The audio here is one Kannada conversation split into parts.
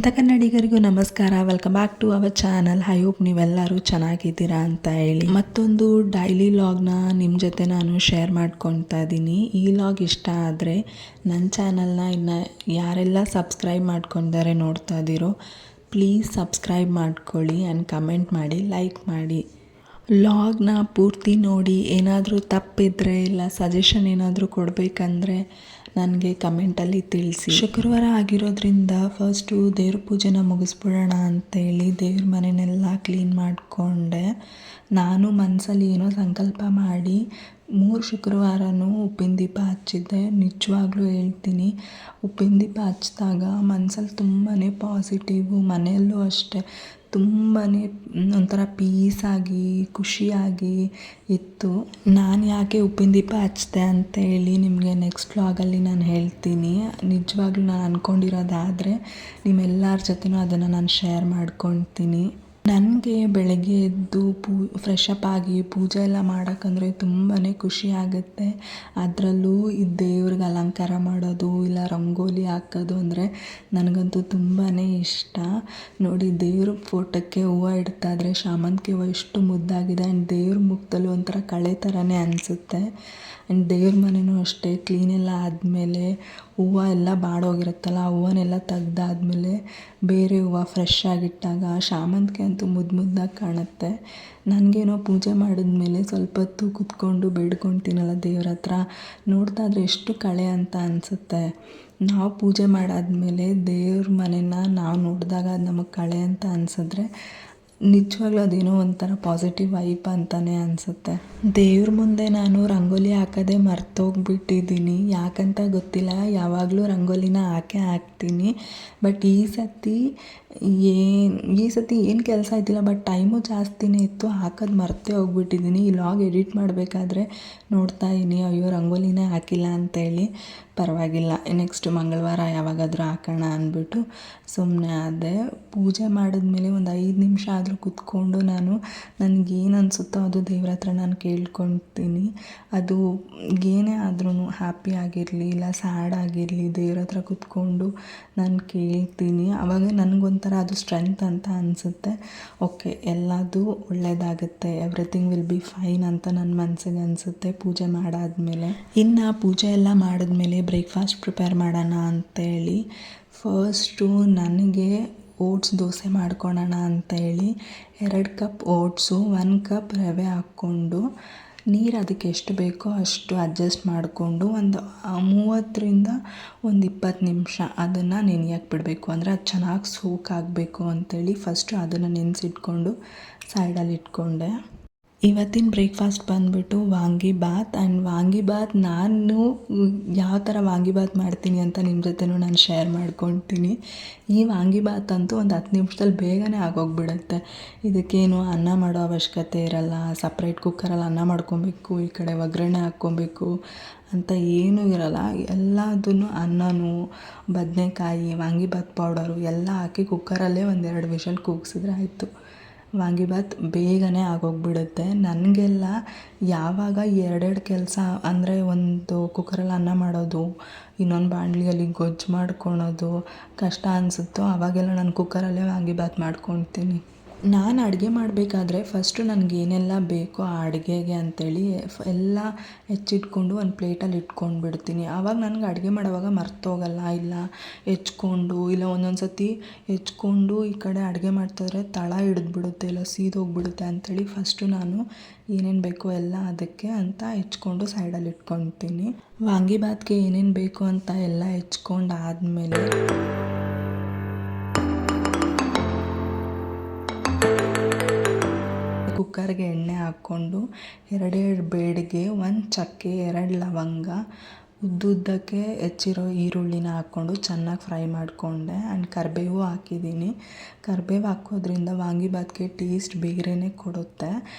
ಎಂಥ ಕನ್ನಡಿಗರಿಗೂ ನಮಸ್ಕಾರ. Welcome back to our channel. I hope ನೀವೆಲ್ಲರೂ ಚೆನ್ನಾಗಿದ್ದೀರಾ ಅಂತ ಹೇಳಿ ಮತ್ತೊಂದು ಡೈಲಿ ಲಾಗ್ನ ನಿಮ್ಮ ಜೊತೆ ನಾನು ಶೇರ್ ಮಾಡ್ಕೊತಾ ಇದ್ದೀನಿ. ಈ ಲಾಗ್ ಇಷ್ಟ ಆದರೆ ನನ್ನ ಚಾನಲ್ನ ಇನ್ನು ಯಾರೆಲ್ಲ ಸಬ್ಸ್ಕ್ರೈಬ್ ಮಾಡ್ಕೊಂಡಿದ್ದಾರೆ ನೋಡ್ತಾ ಇದ್ದೀರೋ ಪ್ಲೀಸ್ ಸಬ್ಸ್ಕ್ರೈಬ್ ಮಾಡ್ಕೊಳ್ಳಿ ಆ್ಯಂಡ್ ಕಮೆಂಟ್ ಮಾಡಿ, ಲೈಕ್ ಮಾಡಿ. ಲಾಗ್ನ ಪೂರ್ತಿ ನೋಡಿ ಏನಾದರೂ ತಪ್ಪಿದ್ರೆ ಇಲ್ಲ ಸಜೆಷನ್ ಏನಾದರೂ ಕೊಡಬೇಕಂದ್ರೆ ನನಗೆ ಕಮೆಂಟಲ್ಲಿ ತಿಳಿಸಿ. ಶುಕ್ರವಾರ ಆಗಿರೋದ್ರಿಂದ ಫಸ್ಟು ದೇವ್ರ ಪೂಜೆನ ಮುಗಿಸ್ಬಿಡೋಣ ಅಂತೇಳಿ ದೇವ್ರ ಮನೆಯನ್ನೆಲ್ಲ ಕ್ಲೀನ್ ಮಾಡಿಕೊಂಡೆ. ನಾನು ಮನಸ್ಸಲ್ಲಿ ಏನೋ ಸಂಕಲ್ಪ ಮಾಡಿ 3 ಶುಕ್ರವಾರನೂ ಉಪ್ಪಿನ ದೀಪ ಹಚ್ಚಿದ್ದೆ. ನಿಜವಾಗ್ಲೂ ಹೇಳ್ತೀನಿ, ಉಪ್ಪಿನ ದೀಪ ಹಚ್ಚಿದಾಗ ಮನಸ್ಸಲ್ಲಿ ತುಂಬಾ ಪಾಸಿಟಿವು, ಮನೆಯಲ್ಲೂ ಅಷ್ಟೇ ತುಂಬಾ ಒಂಥರ ಪೀಸಾಗಿ ಖುಷಿಯಾಗಿ ಇತ್ತು. ನಾನು ಯಾಕೆ ಉಪ್ಪಿನ ದೀಪ ಹಚ್ಚಿದೆ ಅಂತೇಳಿ ನಿಮಗೆ ನೆಕ್ಸ್ಟ್ ವ್ಲಾಗಲ್ಲಿ ನಾನು ಹೇಳ್ತೀನಿ. ನಿಜವಾಗ್ಲೂ ನಾನು ಅಂದ್ಕೊಂಡಿರೋದಾದರೆ ನಿಮ್ಮೆಲ್ಲರ ಜೊತೆನೂ ಅದನ್ನು ನಾನು ಶೇರ್ ಮಾಡ್ಕೊತೀನಿ. ನನಗೆ ಬೆಳಗ್ಗೆ ಎದ್ದು ಫ್ರೆಶ್ ಅಪ್ ಆಗಿ ಪೂಜೆ ಎಲ್ಲ ಮಾಡೋಕ್ಕಂದರೆ ತುಂಬಾ ಖುಷಿ ಆಗುತ್ತೆ. ಅದರಲ್ಲೂ ಈ ದೇವ್ರಿಗೆ ಅಲಂಕಾರ ಮಾಡೋದು ಇಲ್ಲ ರಂಗೋಲಿ ಹಾಕೋದು ಅಂದರೆ ನನಗಂತೂ ತುಂಬಾ ಇಷ್ಟ. ನೋಡಿ, ದೇವ್ರ ಫೋಟೋಕ್ಕೆ ಹೂವು ಇಡ್ತಾಯಿದ್ರೆ ಶಾಮಂತಿಗೆ ಹೂವು ಎಷ್ಟು ಮುದ್ದಾಗಿದೆ ಆ್ಯಂಡ್ ದೇವ್ರ ಮುಖದಲ್ಲೂ ಒಂಥರ ಕಳೆ ಥರನೇ ಅನಿಸುತ್ತೆ. ಆ್ಯಂಡ್ ದೇವ್ರ ಮನೆಯೂ ಅಷ್ಟೇ ಕ್ಲೀನೆಲ್ಲ ಆದಮೇಲೆ ಹೂವು ಎಲ್ಲ ಬಾಡೋಗಿರುತ್ತಲ್ಲ, ಆ ಹೂವನ್ನೆಲ್ಲ ತೆಗ್ದಾದ್ಮೇಲೆ ಬೇರೆ ಹೂವು ಫ್ರೆಶ್ ಆಗಿಟ್ಟಾಗ ಶಾಮಂತಿಗೆ ಅಂತೂ ಮುದ್ದಾಗಿ ಕಾಣುತ್ತೆ. ನನಗೇನೋ ಪೂಜೆ ಮಾಡಿದ್ಮೇಲೆ ಸ್ವಲ್ಪ ಹೊತ್ತು ಕೂತ್ಕೊಂಡು ಬೇಡ್ಕೊತೀನಲ್ಲ ದೇವ್ರ ಹತ್ರ, ನೋಡ್ತಾ ಇದ್ರೆ ಎಷ್ಟು ಕಳೆ ಅಂತ ಅನಿಸುತ್ತೆ. ನಾವು ಪೂಜೆ ಮಾಡಾದ್ಮೇಲೆ ದೇವ್ರ ಮನೆನ ನಾವು ನೋಡಿದಾಗ ಅದು ನಮಗೆ ಕಳೆ ಅಂತ ಅನಿಸಿದ್ರೆ ನಿಜವಾಗ್ಲೂ ಅದೇನೋ ಒಂಥರ ಪಾಸಿಟಿವ್ ವೈಬ್ ಅಂತಲೇ ಅನಿಸುತ್ತೆ. ದೇವ್ರ ಮುಂದೆ ನಾನು ರಂಗೋಲಿ ಹಾಕೋದೇ ಮರ್ತೋಗ್ಬಿಟ್ಟಿದ್ದೀನಿ, ಯಾಕಂತ ಗೊತ್ತಿಲ್ಲ. ಯಾವಾಗಲೂ ರಂಗೋಲಿನ ಹಾಕ್ತೀನಿ. ಬಟ್ ಈ ಸತಿ ಏನು ಕೆಲಸ ಇದ್ದಿಲ್ಲ, ಬಟ್ ಟೈಮು ಜಾಸ್ತಿನೇ ಇತ್ತು, ಹಾಕೋದು ಮರ್ತೇ ಹೋಗ್ಬಿಟ್ಟಿದ್ದೀನಿ. ಈ ಲಾಗ್ ಎಡಿಟ್ ಮಾಡಬೇಕಾದ್ರೆ ನೋಡ್ತಾ ಇದ್ದೀನಿ, ಅಯ್ಯೋ ರಂಗೋಲಿನೇ ಹಾಕಿಲ್ಲ ಅಂತೇಳಿ. ಪರವಾಗಿಲ್ಲ, ನೆಕ್ಸ್ಟ್ ಮಂಗಳವಾರ ಯಾವಾಗಾದರೂ ಹಾಕೋಣ ಅಂದ್ಬಿಟ್ಟು ಸುಮ್ಮನೆ ಆದೆ. ಪೂಜೆ ಮಾಡಿದ್ಮೇಲೆ ಒಂದು 5 ನಿಮಿಷ ಆದರೂ ಕೂತ್ಕೊಂಡು ನಾನು ನನಗೇನು ಅನಿಸುತ್ತೋ ಅದು ದೇವ್ರ ಹತ್ರ ನಾನು ಕೇಳ್ಕೊತೀನಿ. ಅದು ಏನೇ ಆದ್ರೂ ಹ್ಯಾಪಿ ಆಗಿರಲಿ ಇಲ್ಲ ಸ್ಯಾಡ್ ಆಗಿರಲಿ ದೇವ್ರ ಹತ್ರ ಕೂತ್ಕೊಂಡು ನಾನು ಕೇಳ್ತೀನಿ. ಆವಾಗ ನನಗೊಂಥರ ಅದು ಸ್ಟ್ರೆಂತ್ ಅಂತ ಅನಿಸುತ್ತೆ. ಓಕೆ, ಎಲ್ಲದೂ ಒಳ್ಳೆಯದಾಗುತ್ತೆ, ಎವ್ರಿಥಿಂಗ್ ವಿಲ್ ಬಿ ಫೈನ್ ಅಂತ ನನ್ನ ಮನಸ್ಸಿಗೆ ಅನಿಸುತ್ತೆ ಪೂಜೆ ಮಾಡಾದ್ಮೇಲೆ. ಇನ್ನು ಪೂಜೆ ಎಲ್ಲ ಮಾಡಿದ್ಮೇಲೆ ಬ್ರೇಕ್ಫಾಸ್ಟ್ ಪ್ರಿಪೇರ್ ಮಾಡೋಣ ಅಂತೇಳಿ ಫಸ್ಟು ನನಗೆ ಓಟ್ಸ್ ದೋಸೆ ಮಾಡ್ಕೊಳ್ಳೋಣ ಅಂತೇಳಿ 2 ಕಪ್ ಓಟ್ಸು 1 ಕಪ್ ರವೆ ಹಾಕ್ಕೊಂಡು ನೀರು ಅದಕ್ಕೆ ಎಷ್ಟು ಬೇಕೋ ಅಷ್ಟು ಅಡ್ಜಸ್ಟ್ ಮಾಡಿಕೊಂಡು ಒಂದು 30ರಿಂದ 20 ನಿಮಿಷ ಅದನ್ನು ನೆನೆಯಕ್ಕೆ ಬಿಡಬೇಕು. ಅಂದರೆ ಅದು ಚೆನ್ನಾಗಿ ಸೋಕ್ ಆಗಬೇಕು ಅಂತೇಳಿ ಫಸ್ಟು ಅದನ್ನು ನೆನೆಸಿಟ್ಕೊಂಡು ಸೈಡಲ್ಲಿ ಇಟ್ಕೊಂಡೆ. ಇವತ್ತಿನ ಬ್ರೇಕ್ಫಾಸ್ಟ್ ಬಂದುಬಿಟ್ಟು ವಾಂಗಿಬಾತ್. ಆ್ಯಂಡ್ ವಾಂಗಿಬಾತ್ ನಾನು ಯಾವ ಥರ ವಾಂಗಿಬಾತ್ ಮಾಡ್ತೀನಿ ಅಂತ ನಿಮ್ಮ ಜೊತೆನೂ ನಾನು ಶೇರ್ ಮಾಡ್ಕೊತೀನಿ. ಈ ವಾಂಗಿಬಾತ್ ಅಂತೂ ಒಂದು 10 ನಿಮಿಷದಲ್ಲಿ ಬೇಗನೆ ಆಗೋಗ್ಬಿಡುತ್ತೆ. ಇದಕ್ಕೇನು ಅನ್ನ ಮಾಡೋ ಅವಶ್ಯಕತೆ ಇರಲ್ಲ. ಸಪ್ರೇಟ್ ಕುಕ್ಕರಲ್ಲಿ ಅನ್ನ ಮಾಡ್ಕೊಬೇಕು, ಈ ಕಡೆ ಒಗ್ಗರಣೆ ಹಾಕ್ಕೊಬೇಕು ಅಂತ ಏನೂ ಇರಲ್ಲ. ಎಲ್ಲದನ್ನು ಅನ್ನನೂ ಬದನೆಕಾಯಿ ವಾಂಗಿಬಾತ್ ಪೌಡರು ಎಲ್ಲ ಹಾಕಿ ಕುಕ್ಕರಲ್ಲೇ 1-2 ವಿಷಲ್ ಕೂಗಿಸಿದ್ರೆ ಆಯಿತು. ವಾಂಗಿಬಾತ್ ಬೇಗನೆ ಆಗೋಗ್ಬಿಡುತ್ತೆ. ನನಗೆಲ್ಲ ಯಾವಾಗ 2 ಕೆಲಸ ಅಂದರೆ ಒಂದು ಕುಕ್ಕರಲ್ಲಿ ಅನ್ನ ಮಾಡೋದು, ಇನ್ನೊಂದು ಬಾಣಲಿಯಲ್ಲಿ ಗೊಜ್ಜು ಮಾಡ್ಕೊಳೋದು ಕಷ್ಟ ಅನಿಸುತ್ತೋ ಆವಾಗೆಲ್ಲ ನಾನು ಕುಕ್ಕರಲ್ಲೇ ವಾಂಗಿಬಾತ್ ಮಾಡ್ಕೊತೀನಿ. ನಾನು ಅಡುಗೆ ಮಾಡಬೇಕಾದ್ರೆ ಫಸ್ಟು ನನಗೇನೆಲ್ಲ ಬೇಕೋ ಆ ಅಡುಗೆಗೆ ಅಂಥೇಳಿ ಎಲ್ಲ ಹೆಚ್ಚಿಟ್ಕೊಂಡು ಒಂದು ಪ್ಲೇಟಲ್ಲಿ ಇಟ್ಕೊಂಡು ಬಿಡ್ತೀನಿ. ಆವಾಗ ನನಗೆ ಅಡುಗೆ ಮಾಡೋವಾಗ ಮರ್ತೋಗಲ್ಲ. ಇಲ್ಲ ಹೆಚ್ಕೊಂಡು ಇಲ್ಲ ಒಂದೊಂದು ಸತಿ ಹೆಚ್ಕೊಂಡು ಈ ಕಡೆ ಅಡುಗೆ ಮಾಡ್ತಾಯಿದ್ರೆ ತಳ ಹಿಡಿದ್ಬಿಡುತ್ತೆ ಇಲ್ಲ ಸೀದೋಗ್ಬಿಡುತ್ತೆ ಅಂಥೇಳಿ ಫಸ್ಟು ನಾನು ಏನೇನು ಬೇಕೋ ಎಲ್ಲ ಅದಕ್ಕೆ ಅಂತ ಹೆಚ್ಕೊಂಡು ಸೈಡಲ್ಲಿ ಇಟ್ಕೊತೀನಿ. ವಾಂಗಿಬಾತ್ಗೆ ಏನೇನು ಬೇಕು ಅಂತ ಎಲ್ಲ ಹೆಚ್ಕೊಂಡು ಆದಮೇಲೆ ಕುಕ್ಕರ್ಗೆ ಎಣ್ಣೆ ಹಾಕ್ಕೊಂಡು 2 ಬೇಡಿಗೆ 1 ಚಕ್ಕೆ 2 ಲವಂಗ ಉದ್ದುದ್ದಕ್ಕೆ ಹೆಚ್ಚಿರೋ ಈರುಳ್ಳಿನ ಹಾಕ್ಕೊಂಡು ಚೆನ್ನಾಗಿ ಫ್ರೈ ಮಾಡಿಕೊಂಡೆ. ಆ್ಯಂಡ್ ಕರಿಬೇವು ಹಾಕಿದ್ದೀನಿ. ಕರಿಬೇವು ಹಾಕೋದ್ರಿಂದ ವಾಂಗಿಬಾತ್ಗೆ ಟೇಸ್ಟ್ ಬೇರೆಯೇ ಕೊಡುತ್ತೆ.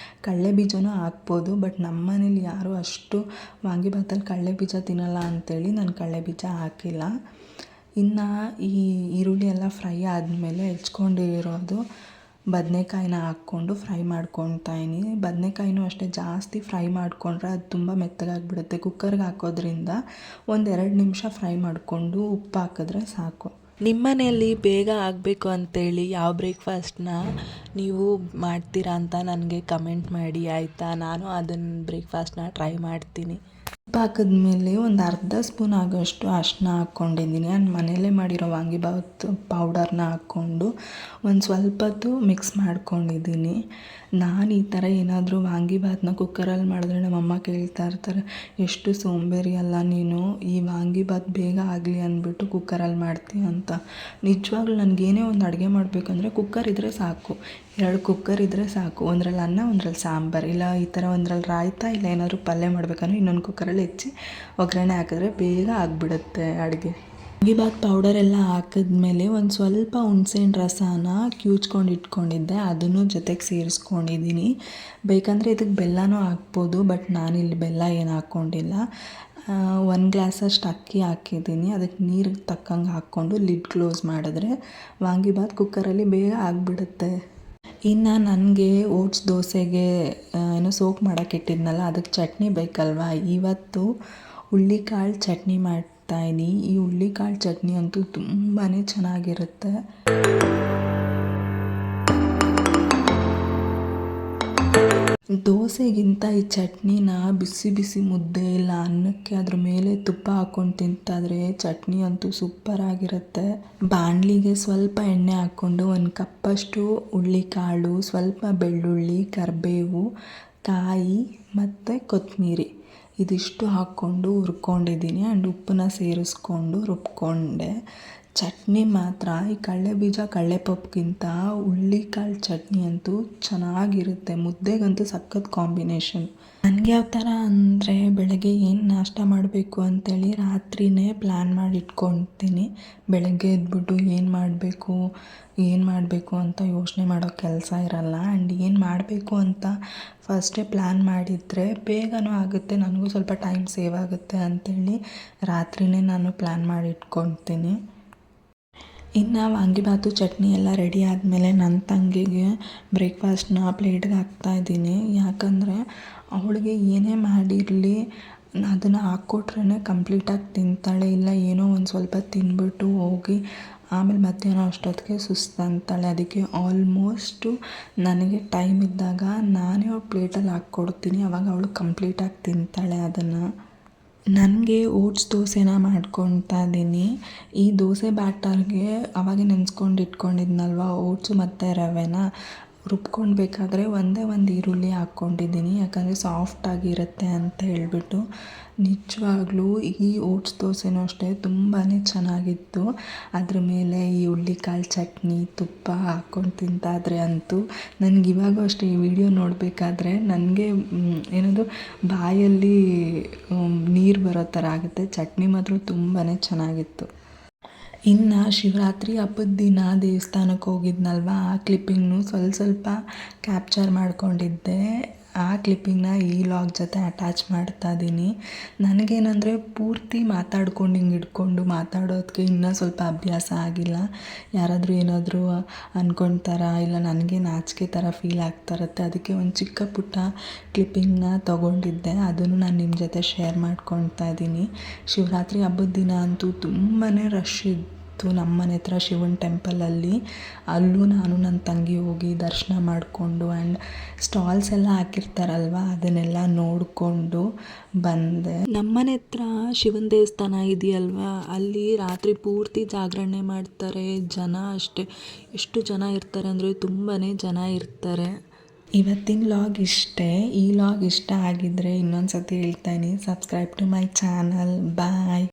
ಕಡಲೆಬೀಜನೂ ಹಾಕ್ಬೋದು, ಬಟ್ ನಮ್ಮ ಮನೇಲಿ ಯಾರೂ ಅಷ್ಟು ವಾಂಗಿಬಾತಲ್ಲಿ ಕಡಲೆಬೀಜ ತಿನ್ನಲ್ಲ ಅಂಥೇಳಿ ನಾನು ಕಡಲೆಬೀಜ ಹಾಕಿಲ್ಲ. ಇನ್ನು ಈ ಈರುಳ್ಳಿ ಎಲ್ಲ ಫ್ರೈ ಆದಮೇಲೆ ಹೆಚ್ಕೊಂಡಿರೋದು ಬದನೆಕಾಯಿನ ಹಾಕ್ಕೊಂಡು ಫ್ರೈ ಮಾಡ್ಕೊತಾಯಿನಿ. ಬದನೆಕಾಯಿನೂ ಅಷ್ಟೇ ಜಾಸ್ತಿ ಫ್ರೈ ಮಾಡಿಕೊಂಡ್ರೆ ಅದು ತುಂಬ ಮೆತ್ತಗಾಗಿಬಿಡುತ್ತೆ. ಕುಕ್ಕರ್ಗೆ ಹಾಕೋದ್ರಿಂದ 1-2 ನಿಮಿಷ ಫ್ರೈ ಮಾಡಿಕೊಂಡು ಉಪ್ಪು ಹಾಕಿದ್ರೆ ಸಾಕು. ನಿಮ್ಮ ಮನೆಯಲ್ಲಿ ಬೇಗ ಆಗಬೇಕು ಅಂತೇಳಿ ಯಾವ ಬ್ರೇಕ್ಫಾಸ್ಟ್ನ ನೀವು ಮಾಡ್ತೀರಾ ಅಂತ ನನಗೆ ಕಮೆಂಟ್ ಮಾಡಿ ಆಯಿತಾ. ನಾನು ಅದನ್ನು ಬ್ರೇಕ್ಫಾಸ್ಟ್ನ ಟ್ರೈ ಮಾಡ್ತೀನಿ. ಉಪ್ಪು ಹಾಕಿದ್ಮೇಲೆ ಒಂದು ಅರ್ಧ ಸ್ಪೂನ್ ಆಗೋಷ್ಟು ಅರಿಶಿನ ಹಾಕ್ಕೊಂಡಿದ್ದೀನಿ. ನಾನು ಮನೆಯಲ್ಲೇ ಮಾಡಿರೋ ವಾಂಗಿಬಾತ್ ಪೌಡರ್ನ ಹಾಕ್ಕೊಂಡು ಒಂದು ಸ್ವಲ್ಪ ಹೊತ್ತು ಮಿಕ್ಸ್ ಮಾಡ್ಕೊಂಡಿದ್ದೀನಿ. ನಾನು ಈ ಥರ ಏನಾದರೂ ವಾಂಗಿಬಾತನ್ನ ಕುಕ್ಕರಲ್ಲಿ ಮಾಡಿದ್ರೆ ನಮ್ಮಮ್ಮ ಕೇಳ್ತಾ ಇರ್ತಾರೆ, ಎಷ್ಟು ಸೋಂಬೇರಿ ಅಲ್ಲ ನೀನು, ಈ ವಾಂಗಿಬಾತ್ ಬೇಗ ಆಗಲಿ ಅಂದ್ಬಿಟ್ಟು ಕುಕ್ಕರಲ್ಲಿ ಮಾಡ್ತೀಯ ಅಂತ. ನಿಜವಾಗ್ಲೂ ನನಗೇನೇ ಒಂದು ಅಡುಗೆ ಮಾಡಬೇಕಂದ್ರೆ ಕುಕ್ಕರ್ ಇದ್ದರೆ ಸಾಕು. 2 ಕುಕ್ಕರ್ ಇದ್ದರೆ ಸಾಕು. ಒಂದರಲ್ಲಿ ಅನ್ನ, ಒಂದರಲ್ಲಿ ಸಾಂಬಾರು, ಇಲ್ಲ ಈ ಥರ ಒಂದರಲ್ಲಿ ರಾಯ್ತಾ, ಇಲ್ಲ ಏನಾದರೂ ಪಲ್ಯ ಮಾಡಬೇಕಂದ್ರೆ ಇನ್ನೊಂದು ಕುಕ್ಕರಲ್ಲಿ ಹೆಚ್ಚಿ ಒಗ್ಗರಣೆ ಹಾಕಿದ್ರೆ ಬೇಗ ಆಗಿಬಿಡುತ್ತೆ ಅಡುಗೆ. ವಾಂಗಿಬಾತ್ ಪೌಡರ್ ಎಲ್ಲ ಹಾಕಿದ್ಮೇಲೆ ಒಂದು ಸ್ವಲ್ಪ ಹುಣಸೆಹಣ್ಣು ರಸನ ಕಿವುಚ್ಕೊಂಡು ಇಟ್ಕೊಂಡಿದ್ದೆ, ಅದನ್ನು ಜೊತೆಗೆ ಸೇರಿಸ್ಕೊಂಡಿದ್ದೀನಿ. ಬೇಕಂದರೆ ಇದಕ್ಕೆ ಬೆಲ್ಲನೂ ಹಾಕ್ಬೋದು, ಬಟ್ ನಾನಿಲ್ಲಿ ಬೆಲ್ಲ ಏನು ಹಾಕ್ಕೊಂಡಿಲ್ಲ. 1 ಗ್ಲಾಸಷ್ಟು ಅಕ್ಕಿ ಹಾಕಿದ್ದೀನಿ, ಅದಕ್ಕೆ ನೀರು ತಕ್ಕಂಗೆ ಹಾಕ್ಕೊಂಡು ಲಿಡ್ ಕ್ಲೋಸ್ ಮಾಡಿದ್ರೆ ವಾಂಗಿಬಾತ್ ಕುಕ್ಕರಲ್ಲಿ ಬೇಗ ಆಗಿಬಿಡುತ್ತೆ. ಇನ್ನು ನನಗೆ ಓಟ್ಸ್ ದೋಸೆಗೆ ಸೋಕ್ ಮಾಡೋಕ್ಕೆ ಇಟ್ಟಿದ್ನಲ್ಲ, ಅದಕ್ಕೆ ಚಟ್ನಿ ಬೇಕಲ್ವ. ಇವತ್ತು ಹುಳ್ಳಿಕಾಳು ಚಟ್ನಿ ಮಾಡ್ತಾಯಿದ್ದೀನಿ. ಈ ಹುಳ್ಳಿಕಾಳು ಚಟ್ನಿ ಅಂತೂ ತುಂಬಾ ಚೆನ್ನಾಗಿರುತ್ತೆ. ದೋಸೆಗಿಂತ ಈ ಚಟ್ನಿನ ಬಿಸಿ ಬಿಸಿ ಮುದ್ದೆ ಇಲ್ಲ ಅನ್ನಕ್ಕೆ ಅದ್ರ ಮೇಲೆ ತುಪ್ಪ ಹಾಕ್ಕೊಂಡು ತಿಂತಾದರೆ ಚಟ್ನಿ ಅಂತೂ ಸೂಪರಾಗಿರುತ್ತೆ. ಬಾಣಲಿಗೆ ಸ್ವಲ್ಪ ಎಣ್ಣೆ ಹಾಕ್ಕೊಂಡು 1 ಕಪ್ಪಷ್ಟು ಹುಳ್ಳಿಕಾಳು, ಸ್ವಲ್ಪ ಬೆಳ್ಳುಳ್ಳಿ, ಕರಿಬೇವು, ಕಾಯಿ ಮತ್ತು ಕೊತ್ತಂಬರಿ ಇದಿಷ್ಟು ಹಾಕ್ಕೊಂಡು ಹುರ್ಕೊಂಡಿದ್ದೀನಿ. ಆ್ಯಂಡ್ ಉಪ್ಪನ್ನ ಸೇರಿಸ್ಕೊಂಡು ರುಬ್ಕೊಂಡೆ. ಚಟ್ನಿ ಮಾತ್ರ ಈ ಕಡಲೆಬೀಜ ಕಡಲೆಪಪ್ಪುಗಿಂತ ಹುಳ್ಳಿಕಾಳು ಚಟ್ನಿ ಅಂತೂ ಚೆನ್ನಾಗಿರುತ್ತೆ. ಮುದ್ದೆಗಂತೂ ಸಖತ್ ಕಾಂಬಿನೇಷನ್. ನನಗೆ ಯಾವ ಥರ ಅಂದರೆ ಬೆಳಗ್ಗೆ ಏನು ನಾಷ್ಟ ಮಾಡಬೇಕು ಅಂತೇಳಿ ರಾತ್ರಿಯೇ ಪ್ಲ್ಯಾನ್ ಮಾಡಿ ಇಟ್ಕೊಳ್ತೀನಿ. ಬೆಳಗ್ಗೆ ಎದ್ಬಿಟ್ಟು ಏನು ಮಾಡಬೇಕು ಅಂತ ಯೋಚನೆ ಮಾಡೋ ಕೆಲಸ ಇರಲ್ಲ. ಆ್ಯಂಡ್ ಏನು ಮಾಡಬೇಕು ಅಂತ ಫಸ್ಟೇ ಪ್ಲ್ಯಾನ್ ಮಾಡಿದರೆ ಬೇಗನೂ ಆಗುತ್ತೆ, ನನಗೂ ಸ್ವಲ್ಪ ಟೈಮ್ ಸೇವ್ ಆಗುತ್ತೆ ಅಂಥೇಳಿ ರಾತ್ರಿಯೇ ನಾನು ಪ್ಲ್ಯಾನ್ ಮಾಡಿ ಇಟ್ಕೊಳ್ತೀನಿ. ಇನ್ನು ವಾಂಗಿಬಾತು ಚಟ್ನಿ ಎಲ್ಲ ರೆಡಿ ಆದಮೇಲೆ ನನ್ನ ತಂಗಿಗೆ ಬ್ರೇಕ್ಫಾಸ್ಟ್ನ ಪ್ಲೇಟ್ಗೆ ಹಾಕ್ತಾಯಿದ್ದೀನಿ. ಯಾಕಂದರೆ ಅವಳಿಗೆ ಏನೇ ಮಾಡಿರಲಿ ಅದನ್ನು ಹಾಕ್ಕೊಟ್ರೇ ಕಂಪ್ಲೀಟಾಗಿ ತಿಂತಾಳೆ. ಇಲ್ಲ ಏನೋ ಒಂದು ಸ್ವಲ್ಪ ತಿಂದ್ಬಿಟ್ಟು ಹೋಗಿ ಆಮೇಲೆ ಮಧ್ಯಾಹ್ನ ಅಷ್ಟೊತ್ತಿಗೆ ಸುಸ್ತಾಗ್ತಾಳೆ. ಅದಕ್ಕೆ ಆಲ್ಮೋಸ್ಟು ನನಗೆ ಟೈಮ್ ಇದ್ದಾಗ ನಾನೇ ಅವಳು ಪ್ಲೇಟಲ್ಲಿ ಹಾಕ್ಕೊಡ್ತೀನಿ. ಆವಾಗ ಅವಳು ಕಂಪ್ಲೀಟಾಗಿ ತಿಂತಾಳೆ ಅದನ್ನು. ನನಗೆ ಓಟ್ಸ್ ದೋಸೆನ ಮಾಡ್ಕೊಳ್ತಾ ಇದ್ದೀನಿ. ಈ ದೋಸೆ ಬ್ಯಾಟರ್ಗೆ ಆವಾಗೇ ನೆನೆಸ್ಕೊಂಡು ಇಟ್ಕೊಂಡಿದ್ನಲ್ವ ಓಟ್ಸು ಮತ್ತು ರವೆನ ರುಬ್ಕೊಳ್ಬೇಕಾದ್ರೆ ಒಂದೇ ಒಂದು ಈರುಳ್ಳಿ ಹಾಕ್ಕೊಂಡಿದ್ದೀನಿ, ಯಾಕಂದರೆ ಸಾಫ್ಟಾಗಿರುತ್ತೆ ಅಂತ ಹೇಳ್ಬಿಟ್ಟು. ನಿಜವಾಗ್ಲೂ ಈ ಓಟ್ಸ್ ದೋಸೆನೂ ಅಷ್ಟೇ ತುಂಬಾ ಚೆನ್ನಾಗಿತ್ತು. ಅದ್ರ ಮೇಲೆ ಈ ಹುಳ್ಳಿಕಾಳು ಚಟ್ನಿ ತುಪ್ಪ ಹಾಕ್ಕೊಂಡು ತಿಂತಾಯಿದ್ರೆ ಅಂತೂ ನನಗಿವಾಗೂ ಅಷ್ಟೇ ಈ ವಿಡಿಯೋ ನೋಡಬೇಕಾದ್ರೆ ನನಗೆ ಬಾಯಲ್ಲಿ ನೀರು ಬರೋ ಥರ ಆಗುತ್ತೆ. ಚಟ್ನಿ ಮಾತ್ರ ತುಂಬಾ ಚೆನ್ನಾಗಿತ್ತು. ಇನ್ನು ಶಿವರಾತ್ರಿ ಹಬ್ಬದ ದಿನ ದೇವಸ್ಥಾನಕ್ಕೆ ಹೋಗಿದ್ನಲ್ವ, ಆ ಕ್ಲಿಪ್ಪಿಂಗ್ನು ಸ್ವಲ್ಪ ಕ್ಯಾಪ್ಚರ್ ಮಾಡ್ಕೊಂಡಿದ್ದೆ. ಆ ಕ್ಲಿಪ್ಪಿಂಗ್ನ ಈ ಲಾಗ್ ಜೊತೆ ಅಟ್ಯಾಚ್ ಮಾಡ್ತಾ ಇದ್ದೀನಿ. ನನಗೇನಂದರೆ ಪೂರ್ತಿ ಮಾತಾಡ್ಕೊಂಡು ಹಿಂಗೆ ಹಿಡ್ಕೊಂಡು ಮಾತಾಡೋದಕ್ಕೆ ಇನ್ನೂ ಸ್ವಲ್ಪ ಅಭ್ಯಾಸ ಆಗಿಲ್ಲ. ಯಾರಾದರೂ ಏನಾದರೂ ಅಂದ್ಕೊಳ್ತಾರ, ಇಲ್ಲ ನನಗೆ ನಾಚಿಕೆ ಥರ ಫೀಲ್ ಆಗ್ತಾ ಇರುತ್ತೆ. ಅದಕ್ಕೆ ಒಂದು ಚಿಕ್ಕ ಪುಟ್ಟ ಕ್ಲಿಪ್ಪಿಂಗ್ನ ತೊಗೊಂಡಿದ್ದೆ, ಅದನ್ನು ನಾನು ನಿಮ್ಮ ಜೊತೆ ಶೇರ್ ಮಾಡ್ಕೊಳ್ತಾ ಇದ್ದೀನಿ. ಶಿವರಾತ್ರಿ ಹಬ್ಬದ ದಿನ ಅಂತೂ ತುಂಬಾ ರಶ್ ಇತ್ತು ನಮ್ಮ ಮನೆ ಹತ್ರ ಶಿವನ ಟೆಂಪಲಲ್ಲಿ. ಅಲ್ಲೂ ನಾನು ನನ್ನ ತಂಗಿ ಹೋಗಿ ದರ್ಶನ ಮಾಡಿಕೊಂಡು ಆ್ಯಂಡ್ ಸ್ಟಾಲ್ಸ್ ಎಲ್ಲ ಹಾಕಿರ್ತಾರಲ್ವ ಅದನ್ನೆಲ್ಲ ನೋಡಿಕೊಂಡು ಬಂದೆ. ನಮ್ಮನೆ ಹತ್ರ ಶಿವನ ದೇವಸ್ಥಾನ ಇದೆಯಲ್ವ, ಅಲ್ಲಿ ರಾತ್ರಿ ಪೂರ್ತಿ ಜಾಗರಣೆ ಮಾಡ್ತಾರೆ. ಜನ ಅಷ್ಟೇ, ಎಷ್ಟು ಜನ ಇರ್ತಾರೆ ಅಂದರೆ ತುಂಬಾ ಜನ ಇರ್ತಾರೆ. ಇವತ್ತಿನ ಲಾಗ್ ಇಷ್ಟೇ. ಈ ಲಾಗ್ ಇಷ್ಟ ಆಗಿದ್ದರೆ ಇನ್ನೊಂದು ಸತಿ ಹೇಳ್ತಾಯಿನಿ, subscribe to my channel. Bye.